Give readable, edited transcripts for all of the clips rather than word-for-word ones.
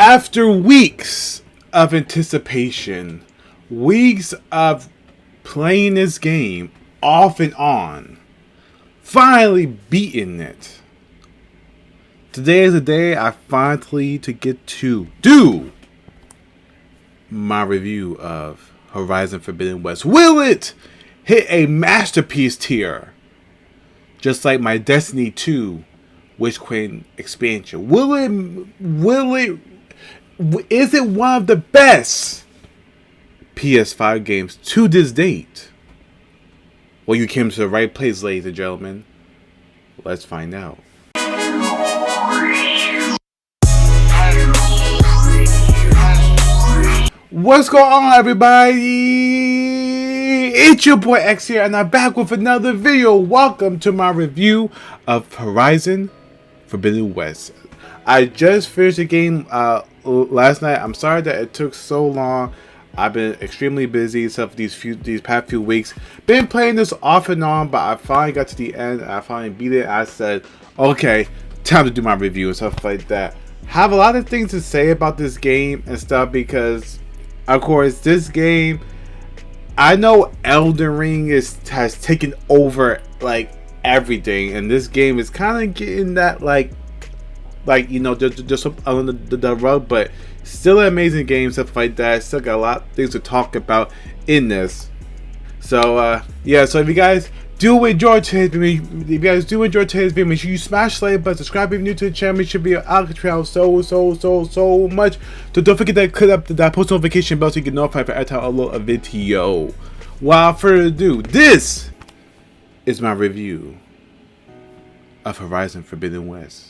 After weeks of anticipation, weeks of playing this game off and on, finally beating it. Today is the day I finally to get to do my review of Horizon Forbidden West. Will it hit a masterpiece tier? Just like my Destiny 2 Witch Queen expansion. Is it one of the best PS5 games to this date? Well, you came to the right place, ladies and gentlemen. Let's find out. What's going on, everybody? It's your boy X here, and I'm back with another video. Welcome to my review of Horizon Forbidden West. I just finished the game last night. I'm sorry that it took so long. I've been extremely busy except for these past few weeks. Been playing this off and on, but I finally got to the end. I finally beat it. I said, okay, time to do my review and stuff like that. Have a lot of things to say about this game and stuff because, of course, this game, I know Elden Ring has taken over like everything, and this game is kind of getting that like you know, just on the rug, but still an amazing game, stuff like that. Still got a lot of things to talk about in this. So yeah, so if you guys do enjoy today's video, make sure you smash the like button, subscribe if you're new to the channel. Make sure you out so much. So don't forget to click up that post notification bell so you get notified for every time I upload a video. Without further ado, this is my review of Horizon Forbidden West.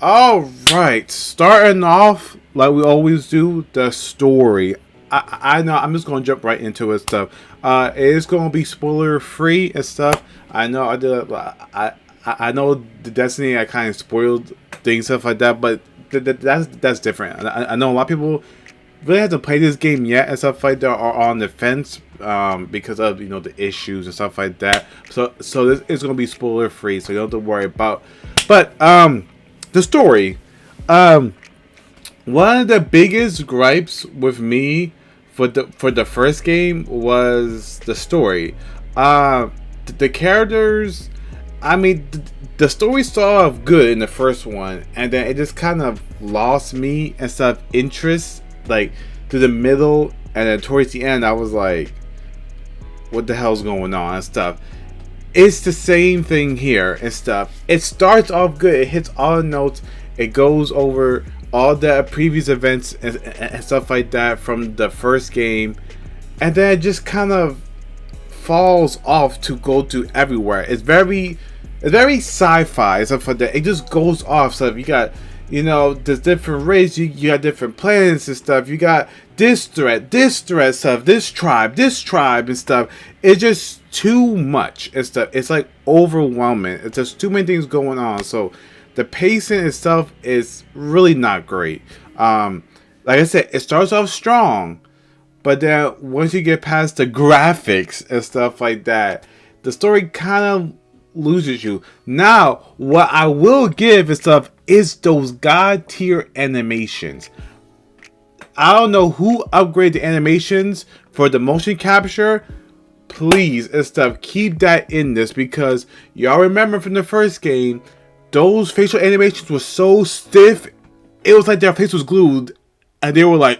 Alright, starting off like we always do, the story. I know I'm just gonna jump right into it stuff. It is gonna be spoiler free and stuff. I know I know the Destiny I kind of spoiled things, stuff like that, but that's different. I know a lot of people really haven't played this game yet and stuff like that, are on the fence because of, you know, the issues and stuff like that. So this is gonna be spoiler free, so you don't have to worry about. But the story. One of the biggest gripes with me for the first game was the story. The characters. I mean, the story started off good in the first one, and then it just kind of lost me and stuff interest like to the middle, and then towards the end, I was like, "What the hell's going on?" and stuff. It's the same thing here and stuff. It starts off good. It hits all the notes. It goes over all the previous events and stuff like that from the first game. And then it just kind of falls off to go to everywhere. It's very sci-fi and stuff like that. It just goes off. So you got, you know, there's different races. You got different planets and stuff. You got this threat stuff, this tribe and stuff. It's just too much and stuff. It's like overwhelming. It's just too many things going on. So the pacing itself is really not great. Like I said, it starts off strong, but then once you get past the graphics and stuff like that, the story kind of loses you. Now, what I will give and stuff is those god tier animations. I don't know who upgraded the animations for the motion capture. Please and stuff, keep that in this, because y'all remember from the first game, those facial animations were so stiff, it was like their face was glued, and they were like,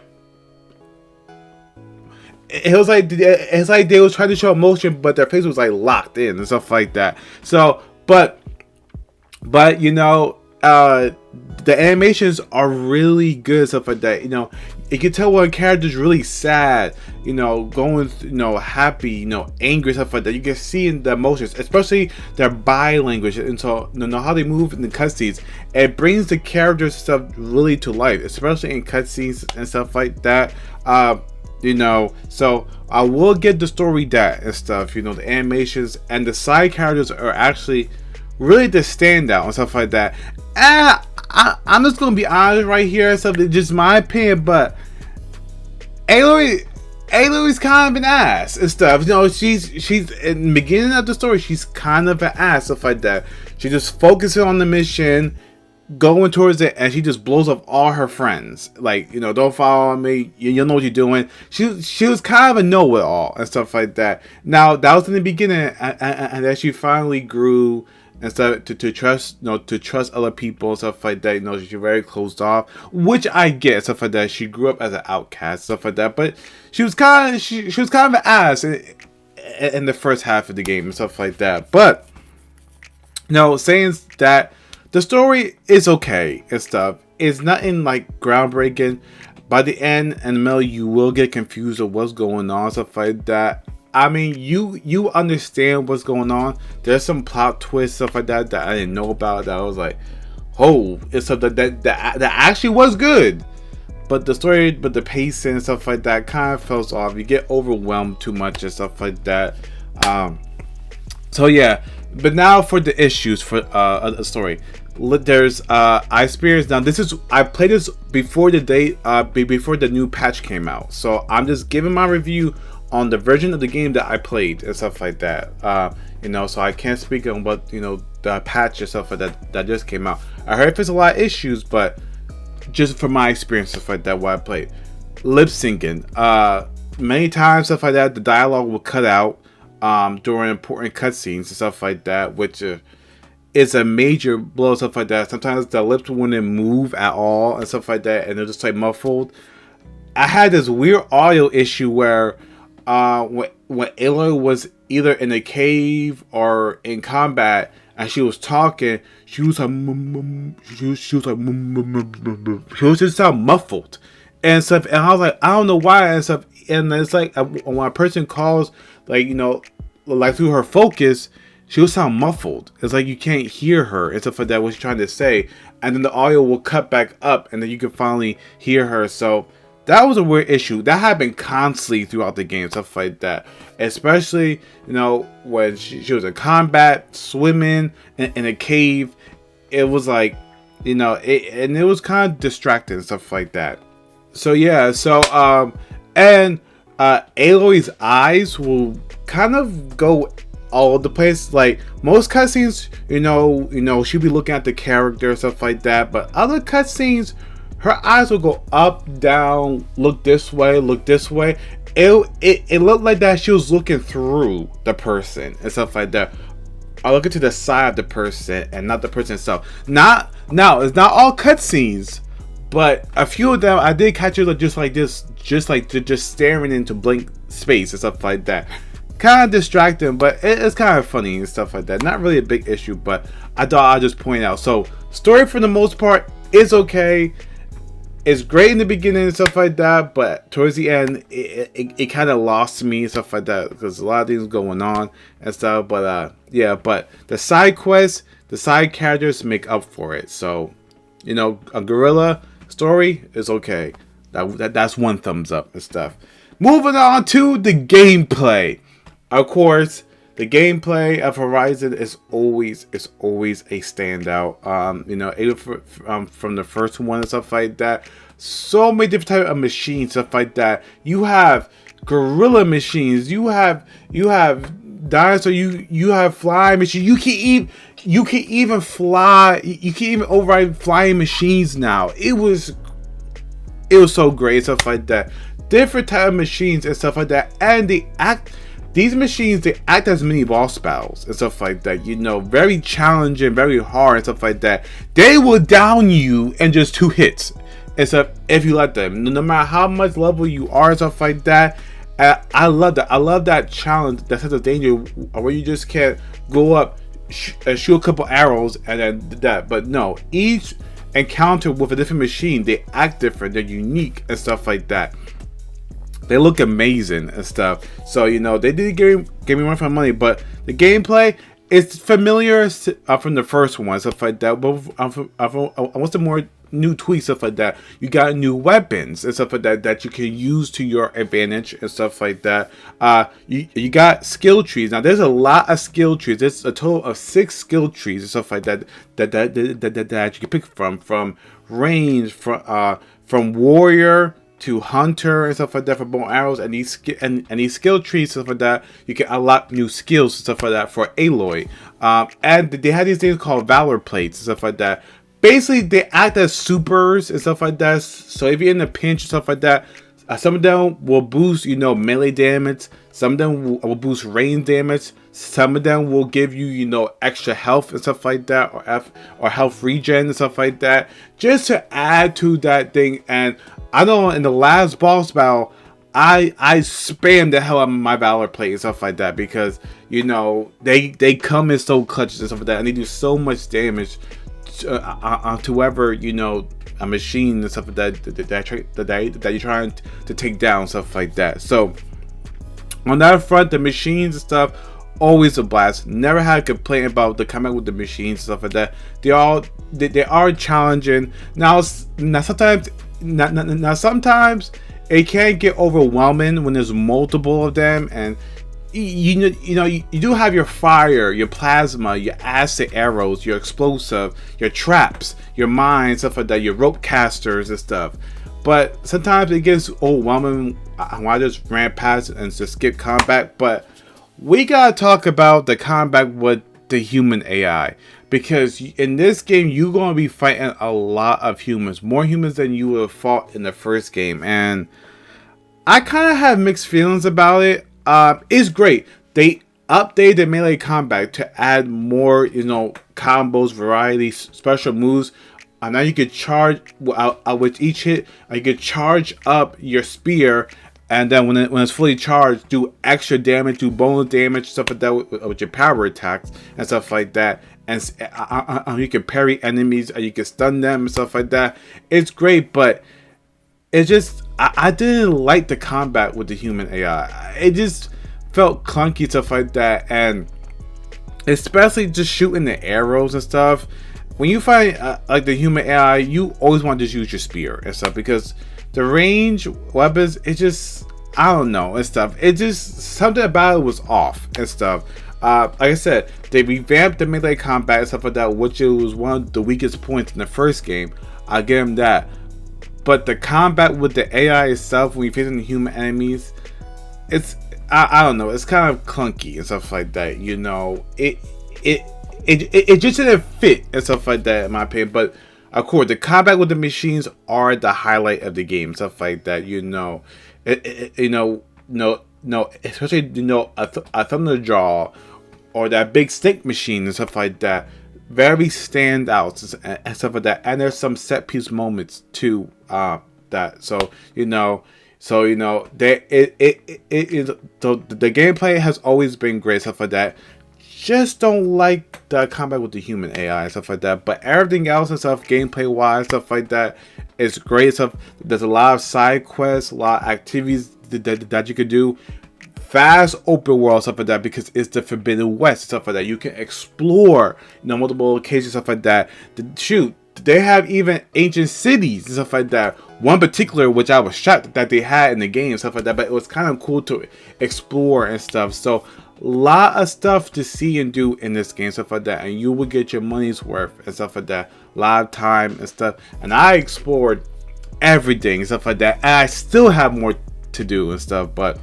it was like they was trying to show emotion, but their face was like locked in and stuff like that. So, but you know, the animations are really good, stuff like that. You know, you can tell when a character's really sad, you know, going, you know, happy, you know, angry, stuff like that. You can see in the emotions, especially their body language, and so you know how they move in the cutscenes. It brings the characters stuff really to life, especially in cutscenes and stuff like that. You know, so I will get the story that and stuff. You know, the animations and the side characters are actually really the standout and stuff like that. And I'm just gonna be honest right here and stuff. It's just my opinion, but Aloy's kind of an ass and stuff. You know, she's in the beginning of the story, she's kind of an ass, stuff like that. She just focuses on the mission, going towards it, and she just blows up all her friends. Like, you know, don't follow me, you know what you're doing. She was kind of a know-it-all and stuff like that. Now that was in the beginning, and then she finally grew and stuff to trust, you know, to trust other people and stuff like that. You know, she's very closed off, which I get, stuff like that. She grew up as an outcast, stuff like that. But she was kind of she was kind of an ass in the first half of the game and stuff like that. But you know, saying that, the story is okay and stuff. It's nothing like groundbreaking. By the end and the middle, you will get confused of what's going on, stuff like that. I mean, you understand what's going on. There's some plot twists, stuff like that I didn't know about. That I was like, oh, it's something that actually was good. But the story, but the pacing and stuff like that kind of falls off. You get overwhelmed too much and stuff like that. So yeah, but now for the issues for a story. There's I experienced, now this is, I played this before the date before the new patch came out, so I'm just giving my review on the version of the game that I played and stuff like that. You know, so I can't speak on what, you know, the patch and stuff like that just came out. I heard there's a lot of issues, but just from my experience, stuff like that, what I played. Lip syncing, many times, stuff like that, the dialogue will cut out during important cutscenes and stuff like that, which is a major blow, stuff like that. Sometimes the lips wouldn't move at all and stuff like that, and they're just like muffled. I had this weird audio issue where when Aloy was either in a cave or in combat and she was talking, she was like she was just sound muffled and stuff. And I was like, I don't know why and stuff. And it's like when a person calls, like, you know, like through her focus, she will sound muffled. It's like you can't hear her and stuff like that, what she's trying to say. And then the audio will cut back up and then you can finally hear her. So that was a weird issue. That happened constantly throughout the game, stuff like that. Especially, you know, when she was in combat, swimming in a cave. It was like, you know, it was kind of distracting and stuff like that. So yeah, so Aloy's eyes will kind of go all over the place. Like most cutscenes, you know, she'll be looking at the character and stuff like that. But other cutscenes, her eyes will go up, down, look this way, look this way. It looked like that she was looking through the person and stuff like that. Or looking to the side of the person and not the person itself. Now, it's not all cutscenes, but a few of them I did catch her just like this, just staring into blank space and stuff like that. Kind of distracting, but it's kind of funny and stuff like that. Not really a big issue, but I thought I'd just point out. So, story for the most part is okay. It's great in the beginning and stuff like that, but towards the end, it kind of lost me and stuff like that because a lot of things going on and stuff. But yeah, but the side quests, the side characters make up for it. So, you know, a gorilla story is okay. That's one thumbs up and stuff. Moving on to the gameplay. Of course, the gameplay of Horizon is always a standout. You know, from the first one and stuff like that. So many different types of machines, stuff like that. You have gorilla machines. You have dinosaur. You have flying machines. You can even fly. You can even override flying machines now. It was so great, stuff like that. Different type of machines and stuff like that. And these machines, they act as mini boss battles and stuff like that. You know, very challenging, very hard and stuff like that. They will down you in just 2 hits and stuff if you let them. No matter how much level you are and stuff like that. I love that. I love that challenge, that sense of danger, where you just can't go up, shoot a couple arrows, and then that. But no, each encounter with a different machine, they act different, they're unique and stuff like that. They look amazing and stuff. So they did give me more for my money, but the gameplay is familiar from the first one, stuff like that. But what's the more new tweaks, stuff like that? You got new weapons and stuff like that that you can use to your advantage and stuff like that. You got skill trees. Now there's a lot of skill trees. There's a total of 6 skill trees and stuff like that that you can pick from range, from warrior to hunter and stuff like that for bow and arrows, and these skill trees, stuff like that. You can unlock new skills and stuff like that for Aloy. And they have these things called valor plates and stuff like that. Basically, they act as supers and stuff like that. So if you're in a pinch and stuff like that, some of them will boost, melee damage. Some of them will boost range damage. Some of them will give you, extra health and stuff like that, or health regen and stuff like that, just to add to that thing. And I know in the last boss battle, I spammed the hell out of my valor plate and stuff like that, because they come in so clutches and stuff like that, and they do so much damage to whoever, a machine and stuff like that you're trying to take down, stuff like that. So on that front, the machines and stuff, always a blast. Never had a complaint about the combat with the machines and stuff like that. They are challenging. Now sometimes it can get overwhelming when there's multiple of them, and you do have your fire, your plasma, your acid arrows, your explosive, your traps, your mines, stuff like that, your rope casters and stuff. But sometimes it gets overwhelming when I just ran past and just skip combat. But we gotta talk about the combat with the human AI, because in this game you're gonna be fighting a lot of humans, more humans than you would have fought in the first game, and I kind of have mixed feelings about it. It's great. They updated the melee combat to add more, combos, variety, special moves. Now you can charge with each hit. You can charge up your spear, and then when it's fully charged, do extra damage, do bonus damage, stuff like that with your power attacks and stuff like that. And you can parry enemies, and you can stun them and stuff like that. It's great, but it just, I didn't like the combat with the human AI. It just felt clunky, stuff like that, and especially just shooting the arrows and stuff. When you fight like the human AI, you always want to just use your spear and stuff, because the range weapons, it just, I don't know and stuff. It just, something about it was off and stuff. Like I said, they revamped the melee combat and stuff like that, which was one of the weakest points in the first game. I'll give them that. But the combat with the AI itself, when you're facing the human enemies, it's, I don't know, it's kind of clunky and stuff like that. It just didn't fit and stuff like that, in my opinion. But of course, the combat with the machines are the highlight of the game, stuff like that. Especially a Thunderjaw or that big snake machine and stuff like that. Very standouts and stuff like that. And there's some set piece moments too. That the gameplay has always been great, stuff like that. Just don't like the combat with the human AI and stuff like that. But everything else and stuff, gameplay wise, stuff like that, is great stuff. There's a lot of side quests, a lot of activities that you could do. Fast open world, stuff like that, because it's the Forbidden West, stuff like that. You can explore, multiple locations, stuff like that. They have even ancient cities and stuff like that. One particular, which I was shocked that they had in the game, stuff like that. But it was kind of cool to explore and stuff. So a lot of stuff to see and do in this game, stuff like that. And you will get your money's worth and stuff like that. A lot of time and stuff. And I explored everything and stuff like that. And I still have more to do and stuff. But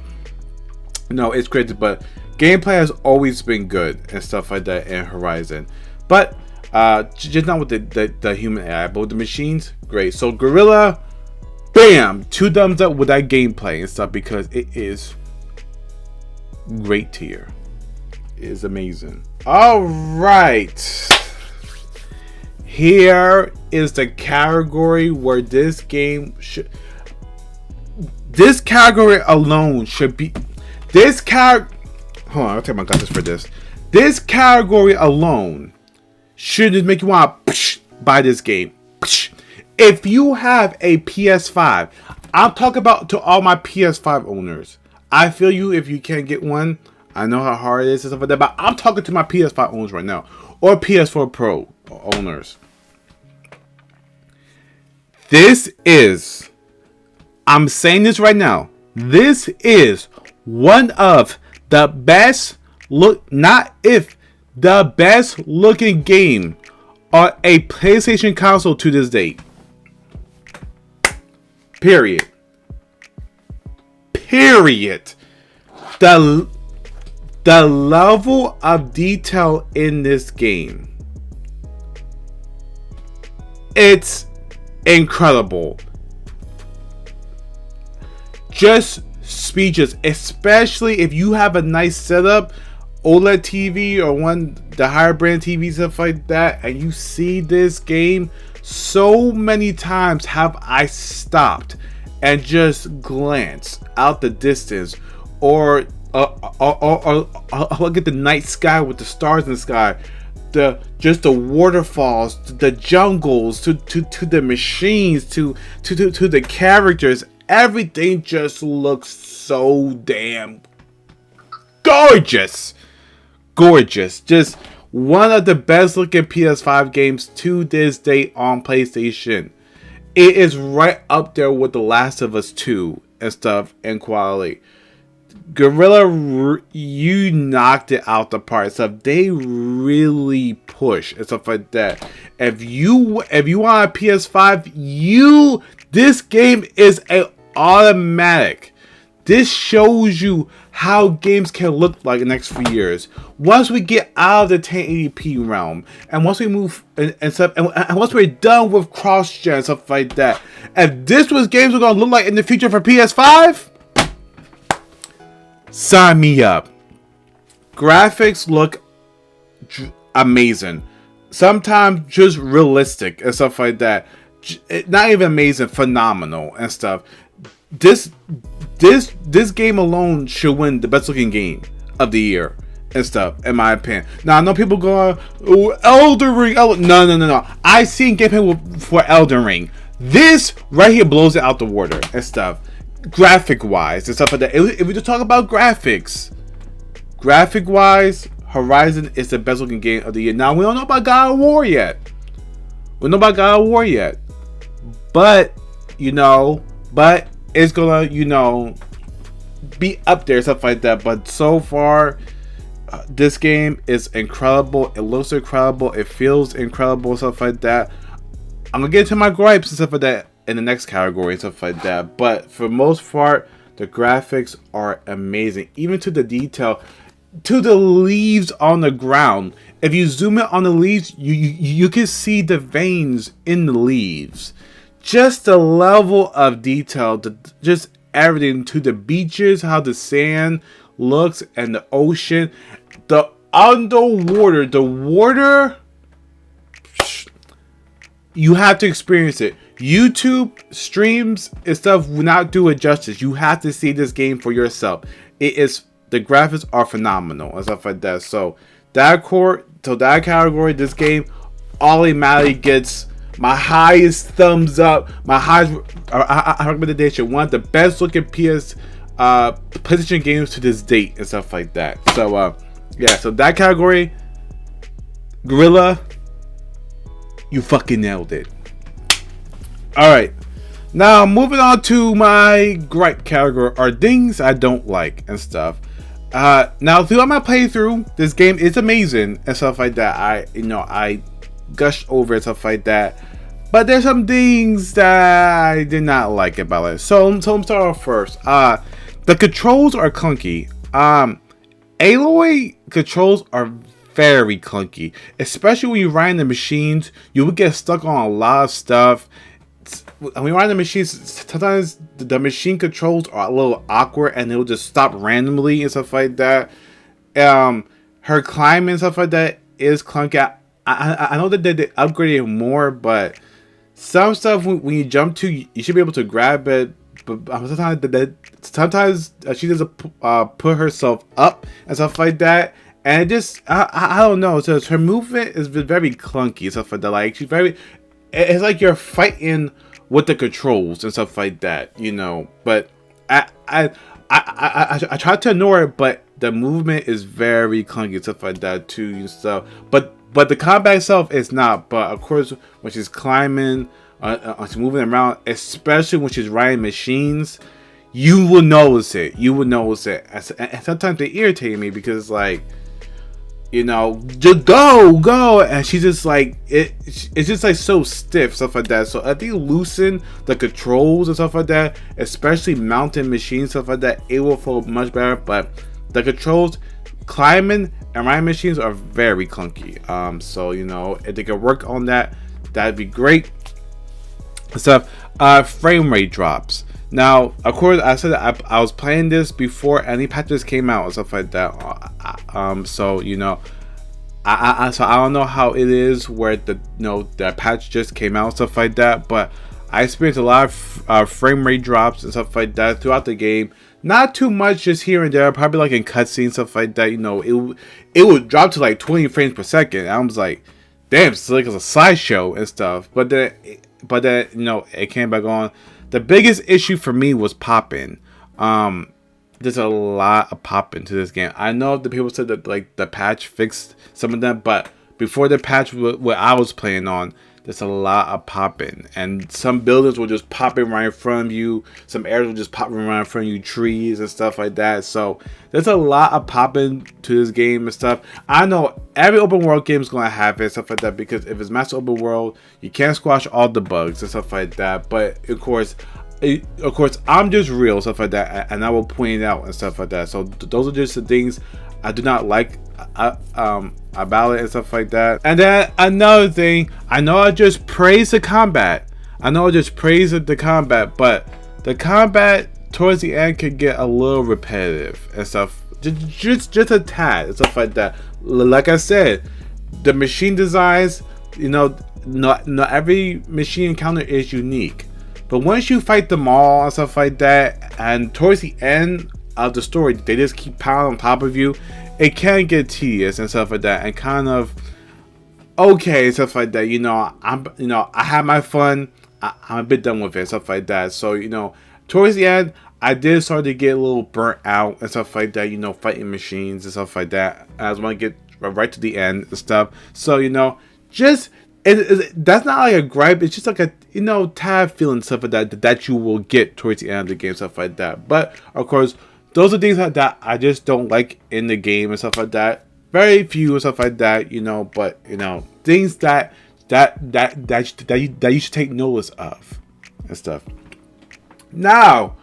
no, it's crazy. But gameplay has always been good and stuff like that in Horizon. But just not with the human AI, but with the machines, great. So Gorilla, bam, 2 thumbs up with that gameplay and stuff, because it is great tier. It is amazing. All right, here is the category where this game should. This category alone should be this character. Hold on, I'll take my glasses for this. This category alone should just make you want to buy this game. If you have a PS5, I'm talking about to all my PS5 owners. I feel you if you can't get one. I know how hard it is and stuff like that, but I'm talking to my PS5 owners right now, or PS4 Pro owners. This is, I'm saying this right now, this is one of the best the best looking game on a PlayStation console to this date. Period. The level of detail in this game, it's incredible. Just speeches, especially if you have a nice setup, OLED TV or the higher brand TV, stuff like that, and you see this game. So many times have I stopped and just glanced out the distance, or look at the night sky with the stars in the sky, the waterfalls, the jungles, to the machines, to the characters. Everything just looks so damn gorgeous. Just one of the best looking PS5 games to this day on PlayStation. It is right up there with The Last of Us 2 and stuff and quality. Guerrilla, you knocked it out the park. Stuff they really push and stuff like that. If you want a PS5, this game is an automatic. This shows you how games can look like in the next few years. Once we get out of the 1080p realm, and once we move and stuff, and once we're done with cross-gen and stuff like that, if this was games we're gonna look like in the future for PS5, sign me up. Graphics look amazing. Sometimes just realistic and stuff like that. Not even amazing, phenomenal and stuff. This game alone should win the best looking game of the year and stuff, in my opinion. Now I know people go, oh, Elden Ring. No. I seen gameplay for Elden Ring. This right here blows it out the water and stuff, graphic wise and stuff like that. If we just talk about graphic wise, Horizon is the best looking game of the year. Now we don't know about God of War yet. But it's gonna, be up there, stuff like that. But so far, this game is incredible. It looks incredible. It feels incredible, stuff like that. I'm gonna get into my gripes and stuff like that in the next category, stuff like that. But for the most part, the graphics are amazing, even to the detail, to the leaves on the ground. If you zoom in on the leaves, you can see the veins in the leaves. Just the level of detail, just everything, to the beaches, how the sand looks, and the ocean, the underwater, the water. You have to experience it. YouTube streams and stuff will not do it justice. You have to see this game for yourself. The graphics are phenomenal and stuff like that. So that category, this game automatically gets my highest thumbs up, my highest recommendation. One of the best looking PlayStation games to this date and stuff like that. So so that category, Guerrilla, you fucking nailed it. Alright, now moving on to my gripe category, are things I don't like and stuff. Now throughout my playthrough, this game is amazing and stuff like that. I gushed over it, stuff like that. But there's some things that I did not like about it. So I'm start off first. The controls are clunky. Aloy controls are very clunky, especially when you're riding the machines. You would get stuck on a lot of stuff. When you're riding the machines, sometimes the machine controls are a little awkward and they'll just stop randomly and stuff like that. Her climbing and stuff like that is clunky. I know that they upgraded more, but some stuff when you jump to, you should be able to grab it, but sometimes she doesn't put herself up and stuff like that. And it just I don't know. So her movement is very clunky and stuff like that. Like she's very, it's like you're fighting with the controls and stuff like that, you know. But I try to ignore it, but the movement is very clunky and stuff like that too and stuff. But the combat itself is not. But of course, when she's climbing, she's moving around, especially when she's riding machines, you will notice it. You will notice it, and sometimes they irritate me because like, you know, just go, and she's just like it's just like so stiff, stuff like that. So if you loosen the controls and stuff like that, especially mountain machines, stuff like that, it will feel much better. But the controls, climbing and riding machines are very clunky. So you know, if they can work on that, that'd be great. Stuff. Frame rate drops. Now, of course, I said I was playing this before any patches came out and stuff like that. So you know, so I don't know how it is where the patch just came out and stuff like that. But I experienced a lot of frame rate drops and stuff like that throughout the game. Not too much, just here and there. Probably like in cutscenes, stuff like that. You know, it would drop to like 20 frames per second. And I was like, damn, it's like it's a slideshow and stuff. But then you know, it came back on. The biggest issue for me was popping. There's a lot of popping to this game. I know the people said that like the patch fixed some of them, but before the patch, what I was playing on, there's a lot of popping, and some buildings will just pop in right in front of you. Some areas will just pop right in front of you, trees and stuff like that. So there's a lot of popping to this game and stuff. I know every open world game is gonna have it, stuff like that, because if it's master open world, you can't squash all the bugs and stuff like that. But of course, I'm just real, stuff like that, and I will point it out and stuff like that. So those are just the things I do not like about it and stuff like that. And then another thing, I know I just praised the combat. but the combat towards the end could get a little repetitive and stuff. Just a tad and stuff like that. Like I said, the machine designs, you know, not every machine encounter is unique. But once you fight them all and stuff like that, and towards the end of the story, they just keep piling on top of you, it can get tedious and stuff like that, and kind of okay, stuff like that. You know, I had my fun. I'm a bit done with it, stuff like that. So you know, towards the end, I did start to get a little burnt out and stuff like that. You know, fighting machines and stuff like that. I just want to get right to the end and stuff. So you know, just. That's not like a gripe. It's just like a, you know, tad feeling, stuff like that you will get towards the end of the game, stuff like that. But of course, those are things that I just don't like in the game and stuff like that. Very few and stuff like that, you know. But you know, things that you should take notice of and stuff. Now,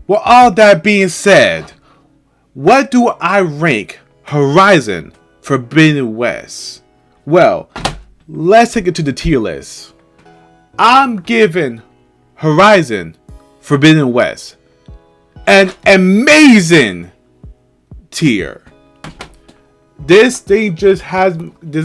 with all that being said, what do I rank Horizon Forbidden West? Well, let's take it to the tier list. I'm giving Horizon Forbidden West an amazing tier. This thing just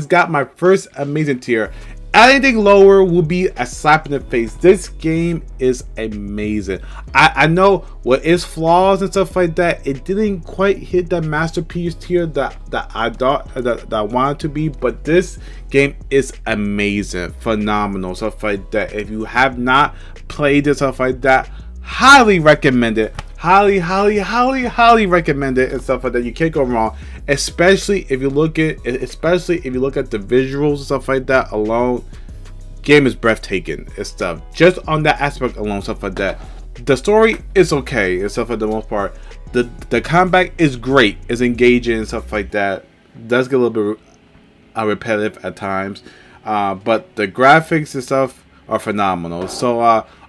got my first amazing tier. Anything lower will be a slap in the face. This game is amazing. I know what its flaws and stuff like that, it didn't quite hit that masterpiece tier that I thought that I wanted to be, but this game is amazing, phenomenal, stuff like that. If you have not played it, stuff like that, highly recommend it. Highly recommend it and stuff like that. You can't go wrong, especially if you look at the visuals and stuff like that alone. Game is breathtaking and stuff. Just on that aspect alone, stuff like that. The story is okay and stuff for the most part. The combat is great, is engaging and stuff like that. Does get a little bit repetitive at times, but the graphics and stuff are phenomenal. So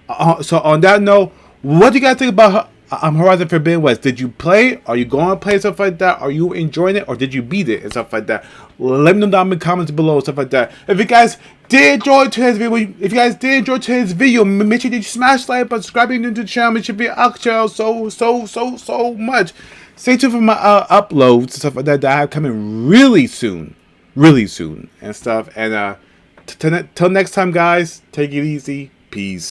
on that note, what do you guys think about Horizon Forbidden West? Did you play? Are you going to play stuff like that? Are you enjoying it, or did you beat it and stuff like that? Let me know down in the comments below, stuff like that. If you guys did enjoy today's video, make sure you smash like button, subscribing to the channel, make sure you be so much. Stay tuned for my uploads and stuff like that I have coming really soon and stuff. And till next time, guys, take it easy. Peace.